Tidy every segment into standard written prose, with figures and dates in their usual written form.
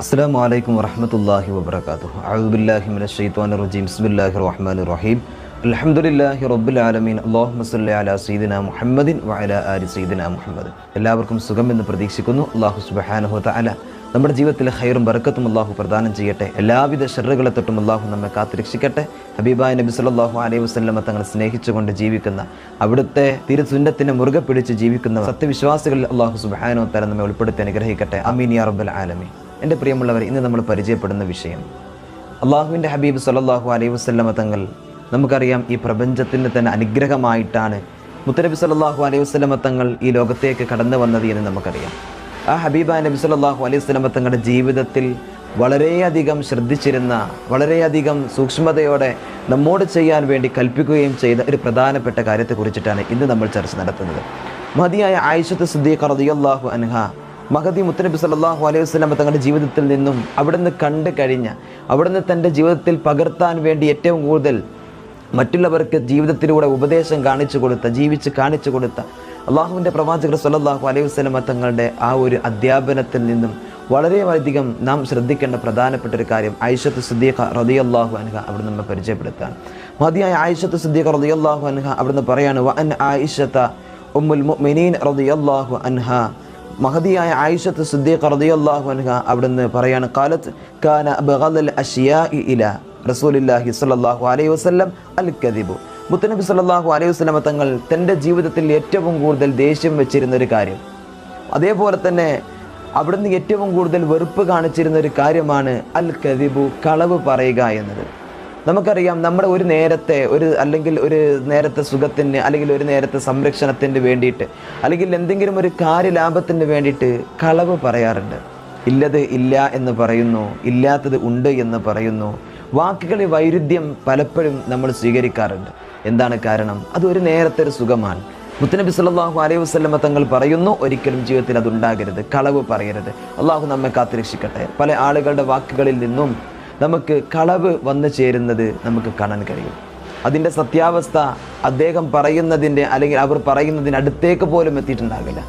അസ്സലാമു അലൈക്കും വറഹ്മത്തുള്ളാഹി വബറകാതുഹു. അഊദു ബില്ലാഹി മിനശ് ശൈത്വാനിർ റജീം. ബിസ്മില്ലാഹിർ റഹ്മാനിർ റഹീം. അൽഹംദുലില്ലാഹി റബ്ബിൽ ആലമീൻ. അല്ലാഹുമ്മ സ്വല്ലി അലാ സയ്യിദിനാ മുഹമ്മദിൻ വഅലാ ആലി സയ്യിദിനാ മുഹമ്മദ്. എല്ലാവർക്കും സുഖമെന്ന് പ്രതീക്ഷിക്കുന്നു. അല്ലാഹു സുബ്ഹാനഹു വ തആല നമ്മുടെ ജീവിതത്തിൽ ഖൈറും ബറക്കത്തും അല്ലാഹു പ്രദാനം ചെയ്യട്ടെ. എല്ലാവിധ ശർറുകളെ തൊട്ടും അല്ലാഹു നമ്മെ കാത്തുരക്ഷിക്കട്ടെ. ഹബീബായ നബി സല്ലല്ലാഹു അലൈഹി വസല്ലമ തങ്ങളെ സ്നേഹിച്ചുകൊണ്ട് ജീവിക്കുന്ന, അവിടുത്തെ തിരുസുന്നത്തിനെ മുറുകെ പിടിച്ച് ജീവിക്കുന്ന സത്യവിശ്വാസികളിൽ അല്ലാഹു സുബ്ഹാനഹു വ തആല നമ്മെ ഉൾപ്പെടുത്തി അനുഗ്രഹിക്കട്ടെ. ആമീൻ യാ റബ്ബൽ ആലമീൻ. എൻ്റെ പ്രിയമുള്ളവർ, ഇന്ന് നമ്മൾ പരിചയപ്പെടുന്ന വിഷയം അള്ളാഹുവിൻ്റെ ഹബീബ് സല്ലല്ലാഹു അലൈഹി വസല്ലമ തങ്ങൾ. നമുക്കറിയാം, ഈ പ്രപഞ്ചത്തിന് തന്നെ അനുഗ്രഹമായിട്ടാണ് മുത്തനബി സല്ലല്ലാഹു അലൈഹി വസല്ലമ തങ്ങൾ ഈ ലോകത്തേക്ക് കടന്നു വന്നത് എന്ന് നമുക്കറിയാം. ആ ഹബീബായ നബി സല്ലല്ലാഹു അലൈഹി വസല്ലമ തങ്ങളുടെ ജീവിതത്തിൽ വളരെയധികം ശ്രദ്ധിച്ചിരുന്ന, വളരെയധികം സൂക്ഷ്മതയോടെ നമ്മോട് ചെയ്യാൻ വേണ്ടി കൽപ്പിക്കുകയും ചെയ്ത ഒരു പ്രധാനപ്പെട്ട കാര്യത്തെക്കുറിച്ചിട്ടാണ് ഇന്ന് നമ്മൾ ചർച്ച നടത്തുന്നത്. മഹദിയായ ആയിഷത്ത് സിദ്ദീഖ റളിയല്ലാഹു അൻഹ, മഹദി മുത്തനബി സല്ലല്ലാഹു അലൈഹി വസല്ലം തങ്ങളുടെ ജീവിതത്തിൽ നിന്നും അവിടുന്ന് കണ്ടു കഴിഞ്ഞ, അവിടുന്ന് തൻ്റെ ജീവിതത്തിൽ പകർത്താൻ വേണ്ടി ഏറ്റവും കൂടുതൽ മറ്റുള്ളവർക്ക് ജീവിതത്തിലൂടെ ഉപദേശം കാണിച്ചു കൊടുത്ത, ജീവിച്ച് കാണിച്ചു കൊടുത്ത അള്ളാഹുവിൻ്റെ പ്രവാചകർ സല്ലല്ലാഹു അലൈഹി വസല്ലം തങ്ങളുടെ ആ ഒരു അധ്യാപനത്തിൽ നിന്നും വളരെയധികം നാം ശ്രദ്ധിക്കേണ്ട പ്രധാനപ്പെട്ട ഒരു കാര്യം ആയിഷത്ത് സിദ്ദീഖ റളിയല്ലാഹു അൻഹ അവിടുന്ന് നമ്മെ പരിചയപ്പെടുത്താണ്. മഹദിയായ ആയിഷത്ത് സിദ്ദീഖ റളിയല്ലാഹു അൻഹ അവിടുന്ന് പറയാണ്, വ അൻ ആയിഷത ഉമ്മുൽ മുഅ്മിനീൻ റളിയല്ലാഹു അൻഹ. മഹദിയായ ആയിഷത്ത് സിദ്ദീഖ റളിയല്ലാഹു അൻഹ അവിടുന്ന് പറയാണ്, ഖാലത്ത് കാന അബ്ഗദൽ അശ്യാഇ ഇലാ റസൂലുള്ളാഹി സ്വല്ലല്ലാഹു അലൈഹി വസല്ലം അൽ കദിബു. മുത്തനബി സല്ലല്ലാഹു അലൈഹി വസല്ലം തങ്ങൾ തൻ്റെ ജീവിതത്തിൽ ഏറ്റവും കൂടുതൽ ദേഷ്യം വെച്ചിരുന്ന ഒരു കാര്യം, അതേപോലെ തന്നെ അവിടുന്ന് ഏറ്റവും കൂടുതൽ വെറുപ്പ് കാണിച്ചിരുന്ന ഒരു കാര്യമാണ് അൽ കദിബു, കളവ് പറയുക എന്നത്. നമുക്കറിയാം, നമ്മുടെ ഒരു നേരത്തെ സുഖത്തിന്, അല്ലെങ്കിൽ ഒരു നേരത്തെ സംരക്ഷണത്തിന് വേണ്ടിയിട്ട്, അല്ലെങ്കിൽ എന്തെങ്കിലും ഒരു കാര്യലാഭത്തിന് വേണ്ടിയിട്ട് കളവ് പറയാറുണ്ട്. ഇല്ലത് ഇല്ല എന്ന് പറയുന്നു, ഇല്ലാത്തത് ഉണ്ട് എന്ന് പറയുന്നു. വാക്കുകളിൽ വൈരുദ്ധ്യം പലപ്പോഴും നമ്മൾ സ്വീകരിക്കാറുണ്ട്. എന്താണ് കാരണം? അത് ഒരു നേരത്തെ ഒരു സുഖമാണ്. മുത്തനബി സല്ലല്ലാഹു അലൈഹി വസല്ലം തങ്ങൾ പറയുന്നു, ഒരിക്കലും ജീവിതത്തിൽ അതുണ്ടാകരുത്, കളവ് പറയരുത്. അള്ളാഹു നമ്മെ കാത്തുരക്ഷിക്കട്ടെ. പല ആളുകളുടെ വാക്കുകളിൽ നിന്നും നമുക്ക് കളവ് വന്നു ചേരുന്നത് നമുക്ക് കാണാൻ കഴിയും. അതിൻ്റെ സത്യാവസ്ഥ അദ്ദേഹം പറയുന്നതിൻ്റെ, അല്ലെങ്കിൽ അവർ പറയുന്നതിന് അടുത്തേക്ക് പോലും എത്തിയിട്ടുണ്ടാകില്ല.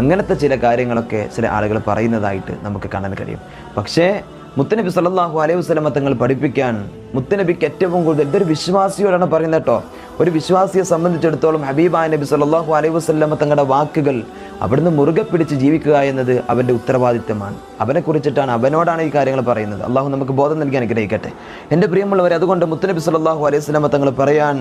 അങ്ങനത്തെ ചില കാര്യങ്ങളൊക്കെ ചില ആളുകൾ പറയുന്നതായിട്ട് നമുക്ക് കാണാൻ കഴിയും. പക്ഷേ മുത്തനബി സല്ലല്ലാഹു അലൈഹി വസല്ലം തങ്ങൾ പഠിപ്പിക്കാൻ, മുത്തനബിക്ക് ഏറ്റവും കൂടുതൽ, ഇതൊരു വിശ്വാസിയോടാണ് പറയുന്നത് കേട്ടോ. ഒരു വിശ്വാസിയെ സംബന്ധിച്ചിടത്തോളം ഹബീബായ നബി സല്ലല്ലാഹു അലൈഹി വസല്ലം തങ്ങളുടെ വാക്കുകൾ അവിടുന്ന് മുറുകെ പിടിച്ച് ജീവിക്കുക എന്നത് അവൻ്റെ ഉത്തരവാദിത്തമാണ്. അവനെക്കുറിച്ചിട്ടാണ്, അവനോടാണ് ഈ കാര്യങ്ങൾ പറയുന്നത്. അള്ളാഹു നമുക്ക് ബോധം നൽകി അനുഗ്രഹിക്കട്ടെ. എൻ്റെ പ്രിയമുള്ളവർ, അതുകൊണ്ട് മുത്തനബി സല്ലല്ലാഹു അലൈഹി വസല്ലം തങ്ങൾ പറയാൻ,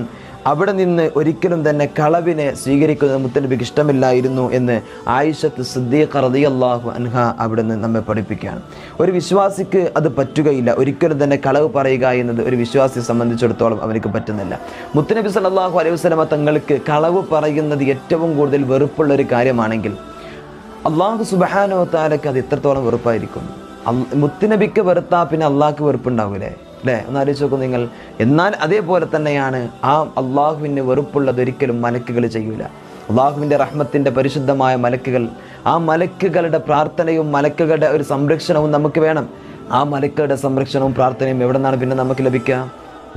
അവിടെ നിന്ന് ഒരിക്കലും തന്നെ കളവിനെ സ്വീകരിക്കുന്നത് മുത്തനബിക്ക് ഇഷ്ടമില്ലായിരുന്നു എന്ന് ആയിഷത്ത് സിദ്ദീഖ റളിയല്ലാഹു അൻഹ അവിടുന്ന് നമ്മെ പഠിപ്പിക്കുകയാണ്. ഒരു വിശ്വാസിക്ക് അത് പറ്റുകയില്ല. ഒരിക്കലും തന്നെ കളവ് പറയുക എന്നത് ഒരു വിശ്വാസിയെ സംബന്ധിച്ചിടത്തോളം അവർക്ക് പറ്റുന്നില്ല. മുത്തനബി സല്ലല്ലാഹു അലൈഹി വസല്ലം തങ്ങൾക്ക് കളവ് പറയുന്നത് ഏറ്റവും കൂടുതൽ വെറുപ്പുള്ള ഒരു കാര്യമാണെങ്കിൽ, അള്ളാഹു സുബ്ഹാനഹു വ തആലക്ക് അത് എത്രത്തോളം വെറുപ്പായിരിക്കും. മുത്തുനബിക്ക് വെറുത്താ പിന്നെ അള്ളാഹ്ക്ക് വെറുപ്പുണ്ടാവൂലേ? അല്ലേ? ഒന്ന് ആലോചിച്ച് നോക്കൂ നിങ്ങൾ. എന്നാൽ അതേപോലെ തന്നെയാണ് ആ അള്ളാഹുവിന് വെറുപ്പുള്ളത് ഒരിക്കലും മലക്കുകൾ ചെയ്യൂല. അള്ളാഹുവിൻ്റെ റഹ്മത്തിൻ്റെ പരിശുദ്ധമായ മലക്കുകൾ, ആ മലക്കുകളുടെ പ്രാർത്ഥനയും മലക്കുകളുടെ ഒരു സംരക്ഷണവും നമുക്ക് വേണം. ആ മലക്കുകളുടെ സംരക്ഷണവും പ്രാർത്ഥനയും എവിടെ നിന്നാണ് പിന്നെ നമുക്ക് ലഭിക്കുക?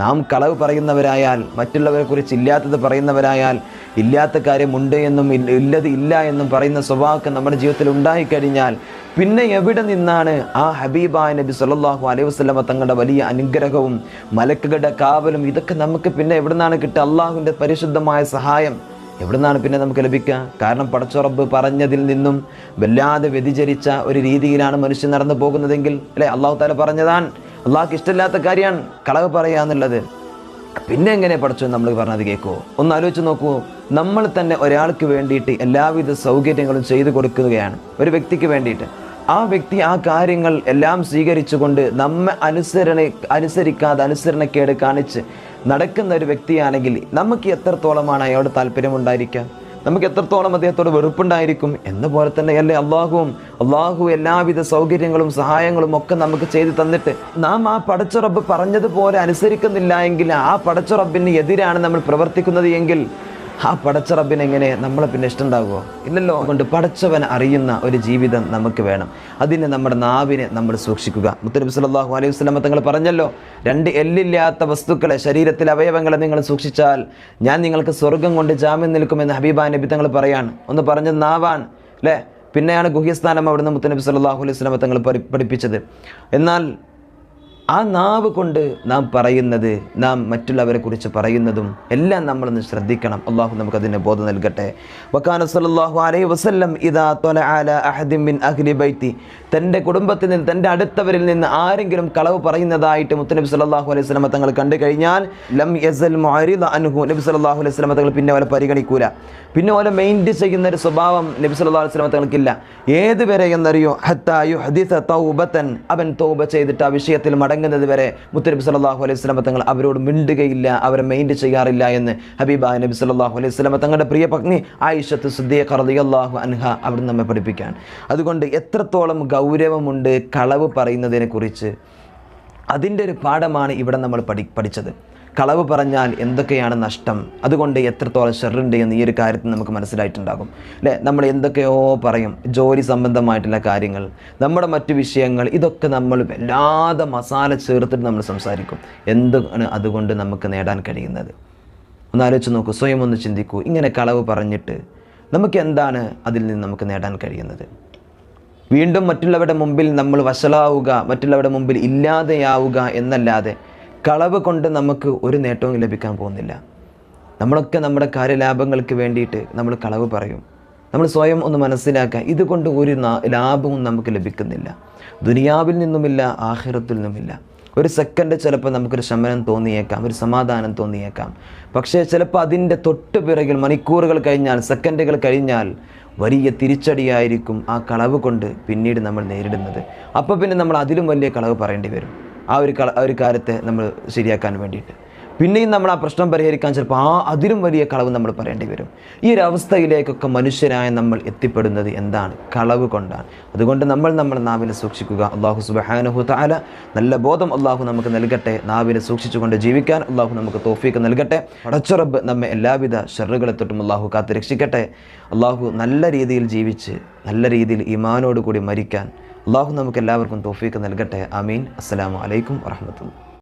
നാം കളവ് പറയുന്നവരായാൽ, മറ്റുള്ളവരെ കുറിച്ച് ഇല്ലാത്തത് പറയുന്നവരായാൽ, ഇല്ലാത്ത കാര്യമുണ്ട് എന്നും ഇല്ലത് ഇല്ല എന്നും പറയുന്ന സ്വഭാവമൊക്കെ നമ്മുടെ ജീവിതത്തിൽ ഉണ്ടായിക്കഴിഞ്ഞാൽ പിന്നെ എവിടെ നിന്നാണ് ആ ഹബീബായ നബി സല്ലല്ലാഹു അലൈഹി വസല്ലം തങ്ങളുടെ വലിയ അനുഗ്രഹവും മലക്കുകളുടെ കാവലും ഇതൊക്കെ നമുക്ക് പിന്നെ എവിടെ നിന്നാണ് കിട്ടുക? അള്ളാഹുവിൻ്റെ പരിശുദ്ധമായ സഹായം എവിടെ നിന്നാണ് പിന്നെ നമുക്ക് ലഭിക്കുക? കാരണം പടച്ച റബ്ബ് പറഞ്ഞതിൽ നിന്നും വല്ലാതെ വ്യതിചരിച്ച ഒരു രീതിയിലാണ് മനുഷ്യൻ നടന്നു പോകുന്നതെങ്കിൽ, അല്ലേ? അള്ളാഹു തആല പറഞ്ഞതാണ്, അള്ളാഹ്ക്ക് ഇഷ്ടമില്ലാത്ത കാര്യമാണ് കളവ് പറയുക എന്നുള്ളത്. പിന്നെ എങ്ങനെ പഠിച്ചു നമ്മൾ പറഞ്ഞത് കേൾക്കുമോ? ഒന്ന് ആലോചിച്ച് നോക്കൂ. നമ്മൾ തന്നെ ഒരാൾക്ക് വേണ്ടിയിട്ട് എല്ലാവിധ സൗകര്യങ്ങളും ചെയ്തു കൊടുക്കുകയാണ്, ഒരു വ്യക്തിക്ക് വേണ്ടിയിട്ട്. ആ വ്യക്തി ആ കാര്യങ്ങൾ എല്ലാം സ്വീകരിച്ചുകൊണ്ട് നമ്മെ അനുസരണക്കേട് കാണിച്ച് നടക്കുന്ന ഒരു വ്യക്തിയാണെങ്കിൽ നമുക്ക് എത്രത്തോളമാണ് അയാളോട് താല്പര്യമുണ്ടായിരിക്കുക? നമുക്ക് എത്രത്തോളം അദ്ദേഹത്തോട് വെറുപ്പുണ്ടായിരിക്കും? എന്ന പോലെ തന്നെ അല്ലേ അള്ളാഹു എല്ലാവിധ സൗകര്യങ്ങളും സഹായങ്ങളും ഒക്കെ നമുക്ക് ചെയ്തു തന്നിട്ട് നാം ആ പടച്ച റബ്ബ് പറഞ്ഞതുപോലെ അനുസരിക്കുന്നില്ല എങ്കിൽ, ആ പടച്ച റബ്ബിന് എതിരാണ് നമ്മൾ പ്രവർത്തിക്കുന്നത് എങ്കിൽ, ആ പടച്ച റബ്ബിന് എങ്ങനെ നമ്മളെ പിന്നെ ഇഷ്ടമുണ്ടാകുമോ? ഇല്ലല്ലോ. അതുകൊണ്ട് പടച്ചവൻ അറിയുന്ന ഒരു ജീവിതം നമുക്ക് വേണം. അതിന് നമ്മുടെ നാവിനെ നമ്മൾ സൂക്ഷിക്കുക. മുത്തനബി സല്ലല്ലാഹു അലൈഹി വസല്ലം തങ്ങൾ പറഞ്ഞല്ലോ, 2 എല്ലില്ലാത്ത വസ്തുക്കളെ, ശരീരത്തിലെ അവയവങ്ങളെ നിങ്ങൾ സൂക്ഷിച്ചാൽ ഞാൻ നിങ്ങൾക്ക് സ്വർഗം കൊണ്ട് ജാമ്യം നിൽക്കുമെന്ന് ഹബീബായ നബി തങ്ങൾ പറയാണ്. ഒന്ന് പറഞ്ഞത് നാവാണ്, അല്ലേ? പിന്നെയാണ് ഗുഹ്യസ്ഥാനം അവിടുന്ന് മുത്തനബി സല്ലല്ലാഹു അലൈഹി വസല്ലം തങ്ങൾ പഠിപ്പിച്ചത്. എന്നാൽ ആ നാവ് കൊണ്ട് നാം പറയുന്നത്, നാം മറ്റുള്ളവരെ കുറിച്ച് പറയുന്നതും എല്ലാം നമ്മളൊന്ന് ശ്രദ്ധിക്കണം. അള്ളാഹു നമുക്കതിൻ്റെ ബോധം നൽകട്ടെ. വകാന സല്ലല്ലാഹു അലൈഹി വസല്ലം ഇദാ തലഅ അലാ അഹദിൻ മിൻ അഹ്ലി ബൈത്തി, തൻ്റെ കുടുംബത്തിൽ നിന്ന്, തൻ്റെ അടുത്തവരിൽ നിന്ന് ആരെങ്കിലും കളവ് പറയുന്നതായിട്ട് മുത്തനബി സല്ലല്ലാഹു അലൈഹി വസല്ലം തങ്ങൾ കണ്ടു കഴിഞ്ഞാൽ ലം യസൽ മുഅരിദ അൻഹു, നബി സല്ലല്ലാഹു അലൈഹി വസല്ലം തങ്ങൾ പിന്നെ അവരെ പരിഗണിക്കൂല, പിന്നെ അവരെ മൈൻഡ് ചെയ്യുന്ന ഒരു സ്വഭാവം നബി സല്ലല്ലാഹു അലൈഹി വസല്ലം തങ്ങൾക്കില്ല. ഏതുവരെ എന്നറിയോ? ഹത്താ യുഹദിസ തൗബതൻ, അവൻ തൗബ ചെയ്തിട്ട് ആ വിഷയത്തിൽ മടങ്ങുന്നത് വരെ മുത്തനബി സല്ലല്ലാഹു അലൈഹി വസല്ലം തങ്ങൾ അവരോട് മിണ്ടുകയില്ല, അവരെ മൈൻഡ് ചെയ്യാറില്ല എന്ന് ഹബീബായ നബി സല്ലല്ലാഹു അലൈഹി വസല്ലം തങ്ങളുടെ പ്രിയ പത്നി ആയിഷത്ത് സിദ്ദീഖ റളിയല്ലാഹു അൻഹ അവിടുന്ന് നമ്മെ പഠിപ്പിക്കാൻ. അതുകൊണ്ട് എത്രത്തോളം ഗൗരവമുണ്ട് കളവ് പറയുന്നതിനെ കുറിച്ച്, അതിൻ്റെ ഒരു പാഠമാണ് ഇവിടെ നമ്മൾ പഠിച്ചത്. കളവ് പറഞ്ഞാൽ എന്തൊക്കെയാണ് നഷ്ടം, അതുകൊണ്ട് എത്രത്തോളം ഷെറുണ്ട് എന്ന് ഈ ഒരു കാര്യത്തിൽ നമുക്ക് മനസ്സിലായിട്ടുണ്ടാകും അല്ലേ. നമ്മൾ എന്തൊക്കെയോ പറയും, ജോലി സംബന്ധമായിട്ടുള്ള കാര്യങ്ങൾ, നമ്മുടെ മറ്റു വിഷയങ്ങൾ, ഇതൊക്കെ നമ്മൾ വല്ലാതെ മസാല ചേർത്തിട്ട് നമ്മൾ സംസാരിക്കും. എന്താണ് അതുകൊണ്ട് നമുക്ക് നേടാൻ കഴിയുന്നത്? ഒന്ന് ആലോചിച്ച് നോക്കൂ, സ്വയം ഒന്ന് ചിന്തിക്കൂ. ഇങ്ങനെ കളവ് പറഞ്ഞിട്ട് നമുക്ക് എന്താണ് അതിൽ നിന്ന് നമുക്ക് നേടാൻ കഴിയുന്നത്? വീണ്ടും മറ്റുള്ളവരുടെ മുമ്പിൽ നമ്മൾ വഷളാവുക, മറ്റുള്ളവരുടെ മുമ്പിൽ ഇല്ലാതെയാവുക എന്നല്ലാതെ കളവ് കൊണ്ട് നമുക്ക് ഒരു നേട്ടവും ലഭിക്കാൻ പോകുന്നില്ല. നമ്മളൊക്കെ നമ്മുടെ കാര്യലാഭങ്ങൾക്ക് വേണ്ടിയിട്ട് നമ്മൾ കളവ് പറയും. നമ്മൾ സ്വയം ഒന്ന് മനസ്സിലാക്കുക, ഇതുകൊണ്ട് ഒരു ലാഭവും നമുക്ക് ലഭിക്കുന്നില്ല. ദുനിയാവിൽ നിന്നുമില്ല, ആഖിറത്തിൽ നിന്നുമില്ല. ഒരു സെക്കൻഡ് ചിലപ്പോൾ നമുക്കൊരു ശമനം തോന്നിയേക്കാം, ഒരു സമാധാനം തോന്നിയേക്കാം. പക്ഷേ ചിലപ്പോൾ അതിൻ്റെ തൊട്ട് പിറകിൽ മണിക്കൂറുകൾ കഴിഞ്ഞാൽ, സെക്കൻഡുകൾ കഴിഞ്ഞാൽ വലിയ തിരിച്ചടിയായിരിക്കും ആ കളവ് കൊണ്ട് പിന്നീട് നമ്മൾ നേരിടുന്നത്. അപ്പോൾ പിന്നെ നമ്മൾ അതിലും വലിയ കളവ് പറയേണ്ടി വരും ആ ഒരു കാര്യത്തെ നമ്മൾ ശരിയാക്കാൻ വേണ്ടിയിട്ട്. പിന്നെയും നമ്മൾ ആ പ്രശ്നം പരിഹരിക്കാൻ ചിലപ്പോൾ അതിലും വലിയ കളവ് നമ്മൾ പറയേണ്ടി വരും. ഈ ഒരു അവസ്ഥയിലേക്കൊക്കെ മനുഷ്യരായ നമ്മൾ എത്തിപ്പെടുന്നത് എന്താണ്? കളവ് കൊണ്ടാണ്. അതുകൊണ്ട് നമ്മൾ നാവിനെ സൂക്ഷിക്കുക. അല്ലാഹു സുബ്ഹാനഹു തആല നല്ല ബോധം അല്ലാഹു നമുക്ക് നൽകട്ടെ. നാവിനെ സൂക്ഷിച്ചുകൊണ്ട് ജീവിക്കാൻ അല്ലാഹു നമുക്ക് തൗഫീഖ് നൽകട്ടെ. പടച്ച റബ്ബ് നമ്മെ എല്ലാവിധ ഷർറുകളെ തൊട്ടും അല്ലാഹു കാത്ത് രക്ഷിക്കട്ടെ. അല്ലാഹു നല്ല രീതിയിൽ ജീവിച്ച് നല്ല രീതിയിൽ ഈമാനോട് കൂടി മരിക്കാൻ അല്ലാഹു നമുക്ക് എല്ലാവർക്കും തൗഫീഖ് നൽകട്ടെ. ആമീൻ. അസ്സലാമു അലൈക്കും വറഹ്മത്തുള്ളാഹി.